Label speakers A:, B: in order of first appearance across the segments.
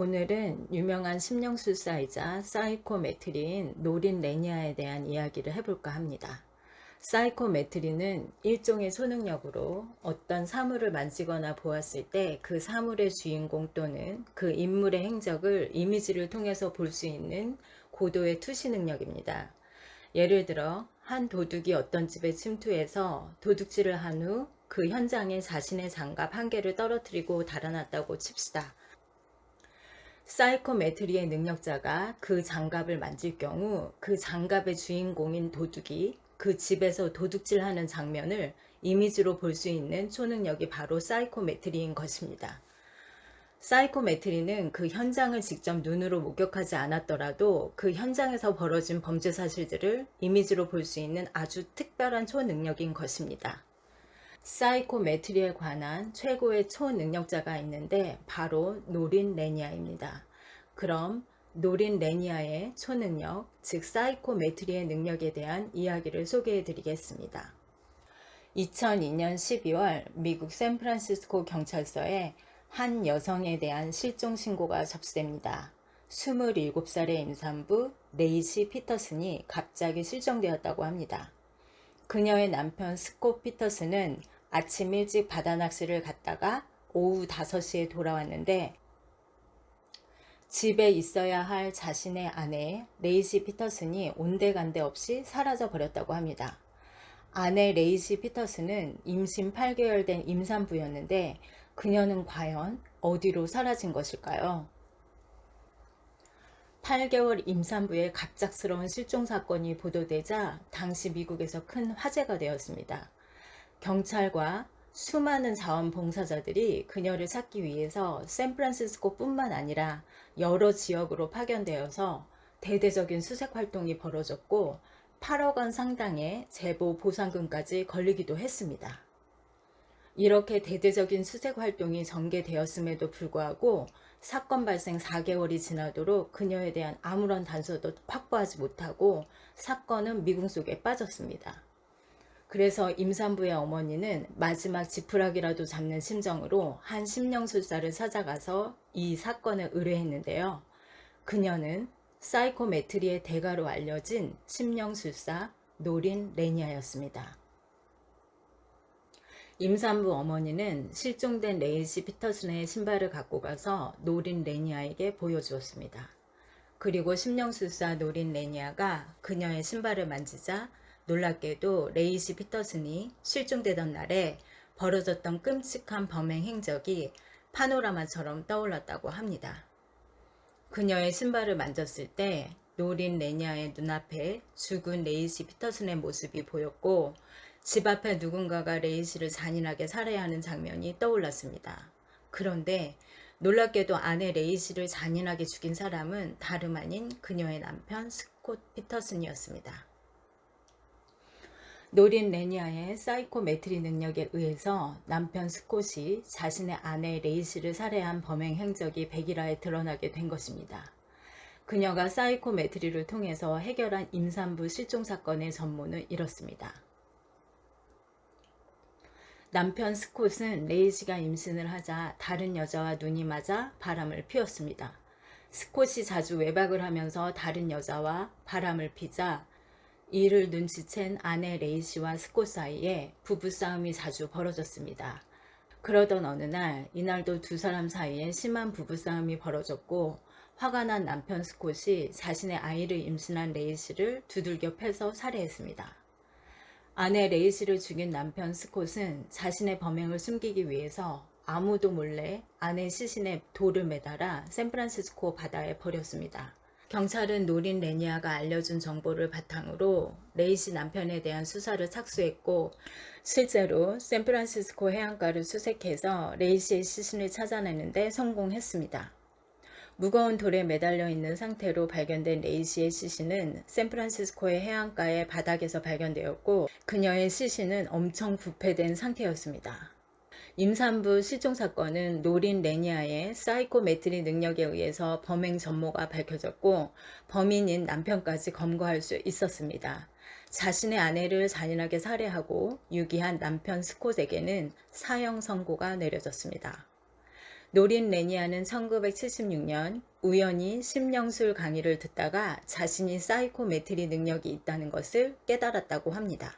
A: 오늘은 유명한 심령술사이자 사이코메트리인 노린 레니아에 대한 이야기를 해볼까 합니다. 사이코메트리는 일종의 초능력으로 어떤 사물을 만지거나 보았을 때 그 사물의 주인공 또는 그 인물의 행적을 이미지를 통해서 볼 수 있는 고도의 투시 능력입니다. 예를 들어 한 도둑이 어떤 집에 침투해서 도둑질을 한 후 그 현장에 자신의 장갑 한 개를 떨어뜨리고 달아났다고 칩시다. 사이코메트리의 능력자가 그 장갑을 만질 경우 그 장갑의 주인공인 도둑이 그 집에서 도둑질하는 장면을 이미지로 볼 수 있는 초능력이 바로 사이코메트리인 것입니다. 사이코메트리는 그 현장을 직접 눈으로 목격하지 않았더라도 그 현장에서 벌어진 범죄 사실들을 이미지로 볼 수 있는 아주 특별한 초능력인 것입니다. 사이코메트리에 관한 최고의 초능력자가 있는데 바로 노린 레니아입니다. 그럼 노린 레니아의 초능력, 즉 사이코메트리의 능력에 대한 이야기를 소개해 드리겠습니다. 2002년 12월 미국 샌프란시스코 경찰서에 한 여성에 대한 실종 신고가 접수됩니다. 27살의 임산부 레이시 피터슨이 갑자기 실종되었다고 합니다. 그녀의 남편 스콧 피터슨은 아침 일찍 바다 낚시를 갔다가 오후 5시에 돌아왔는데 집에 있어야 할 자신의 아내 레이시 피터슨이 온데간데 없이 사라져 버렸다고 합니다. 아내 레이시 피터슨은 임신 8개월 된 임산부였는데 그녀는 과연 어디로 사라진 것일까요? 8개월 임산부의 갑작스러운 실종 사건이 보도되자 당시 미국에서 큰 화제가 되었습니다. 경찰과 수많은 자원봉사자들이 그녀를 찾기 위해서 샌프란시스코뿐만 아니라 여러 지역으로 파견되어서 대대적인 수색 활동이 벌어졌고 8억 원 상당의 제보 보상금까지 걸리기도 했습니다. 이렇게 대대적인 수색 활동이 전개되었음에도 불구하고 사건 발생 4개월이 지나도록 그녀에 대한 아무런 단서도 확보하지 못하고 사건은 미궁 속에 빠졌습니다. 그래서 임산부의 어머니는 마지막 지푸라기라도 잡는 심정으로 한 심령술사를 찾아가서 이 사건을 의뢰했는데요. 그녀는 사이코메트리의 대가로 알려진 심령술사 노린 레니아였습니다. 임산부 어머니는 실종된 레이시 피터슨의 신발을 갖고 가서 노린 레니아에게 보여주었습니다. 그리고 심령술사 노린 레니아가 그녀의 신발을 만지자 놀랍게도 레이시 피터슨이 실종되던 날에 벌어졌던 끔찍한 범행 행적이 파노라마처럼 떠올랐다고 합니다. 그녀의 신발을 만졌을 때 노린 레니아의 눈앞에 죽은 레이시 피터슨의 모습이 보였고 집 앞에 누군가가 레이시를 잔인하게 살해야 하는 장면이 떠올랐습니다. 그런데 놀랍게도 아내 레이시를 잔인하게 죽인 사람은 다름 아닌 그녀의 남편 스콧 피터슨이었습니다. 노린 레니아의 사이코메트리 능력에 의해서 남편 스콧이 자신의 아내 레이시를 살해한 범행 행적이 백일화에 드러나게 된 것입니다. 그녀가 사이코메트리를 통해서 해결한 임산부 실종 사건의 전모는 이렇습니다. 남편 스콧은 레이시가 임신을 하자 다른 여자와 눈이 맞아 바람을 피웠습니다. 스콧이 자주 외박을 하면서 다른 여자와 바람을 피자 이를 눈치챈 아내 레이시와 스콧 사이에 부부싸움이 자주 벌어졌습니다. 그러던 어느 날 이날도 두 사람 사이에 심한 부부싸움이 벌어졌고 화가 난 남편 스콧이 자신의 아이를 임신한 레이시를 두들겨 패서 살해했습니다. 아내 레이시를 죽인 남편 스콧은 자신의 범행을 숨기기 위해서 아무도 몰래 아내 시신에 돌을 매달아 샌프란시스코 바다에 버렸습니다. 경찰은 노린 레니아가 알려준 정보를 바탕으로 레이시 남편에 대한 수사를 착수했고 실제로 샌프란시스코 해안가를 수색해서 레이시의 시신을 찾아내는데 성공했습니다. 무거운 돌에 매달려 있는 상태로 발견된 레이시의 시신은 샌프란시스코의 해안가의 바닥에서 발견되었고 그녀의 시신은 엄청 부패된 상태였습니다. 임산부 실종 사건은 노린 레니아의 사이코메트리 능력에 의해서 범행 전모가 밝혀졌고 범인인 남편까지 검거할 수 있었습니다. 자신의 아내를 잔인하게 살해하고 유기한 남편 스콧에게는 사형 선고가 내려졌습니다. 노린 레니아는 1976년 우연히 심령술 강의를 듣다가 자신이 사이코메트리 능력이 있다는 것을 깨달았다고 합니다.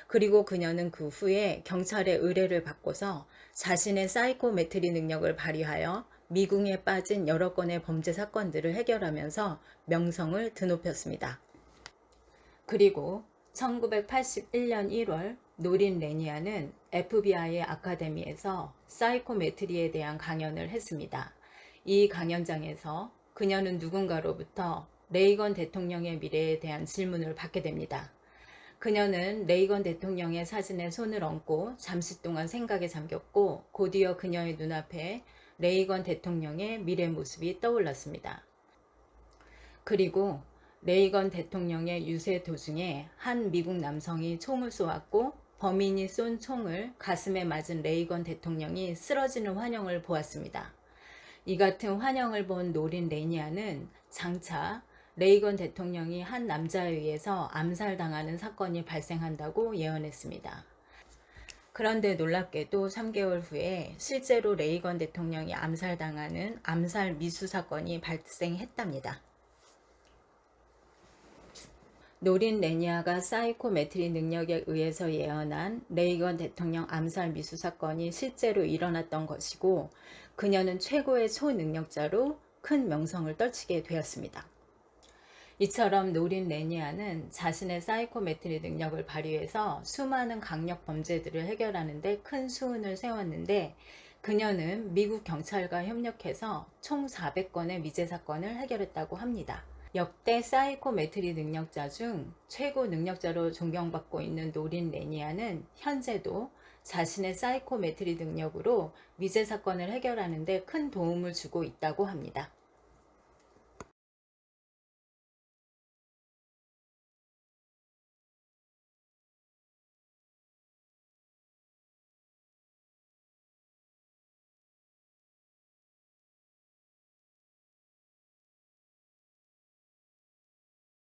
A: 그리고 그녀는 그 후에 경찰의 의뢰를 받고서 자신의 사이코메트리 능력을 발휘하여 미궁에 빠진 여러 건의 범죄 사건들을 해결하면서 명성을 드높였습니다. 그리고 1981년 1월 노린 레니아는 FBI의 아카데미에서 사이코메트리에 대한 강연을 했습니다. 이 강연장에서 그녀는 누군가로부터 레이건 대통령의 미래에 대한 질문을 받게 됩니다. 그녀는 레이건 대통령의 사진에 손을 얹고 잠시 동안 생각에 잠겼고 곧이어 그녀의 눈앞에 레이건 대통령의 미래 모습이 떠올랐습니다. 그리고 레이건 대통령의 유세 도중에 한 미국 남성이 총을 쏘았고 범인이 쏜 총을 가슴에 맞은 레이건 대통령이 쓰러지는 환영을 보았습니다. 이 같은 환영을 본 노린 레니아는 장차 레이건 대통령이 한 남자에 의해서 암살당하는 사건이 발생한다고 예언했습니다. 그런데 놀랍게도 3개월 후에 실제로 레이건 대통령이 암살당하는 암살 미수 사건이 발생했답니다. 노린 레니아가 사이코메트리 능력에 의해서 예언한 레이건 대통령 암살 미수 사건이 실제로 일어났던 것이고 그녀는 최고의 초능력자로 큰 명성을 떨치게 되었습니다. 이처럼 노린 레니아는 자신의 사이코메트리 능력을 발휘해서 수많은 강력 범죄들을 해결하는 데 큰 수운을 세웠는데 그녀는 미국 경찰과 협력해서 총 400건의 미제 사건을 해결했다고 합니다. 역대 사이코메트리 능력자 중 최고 능력자로 존경받고 있는 노린 레니아는 현재도 자신의 사이코메트리 능력으로 미제 사건을 해결하는 데 큰 도움을 주고 있다고 합니다.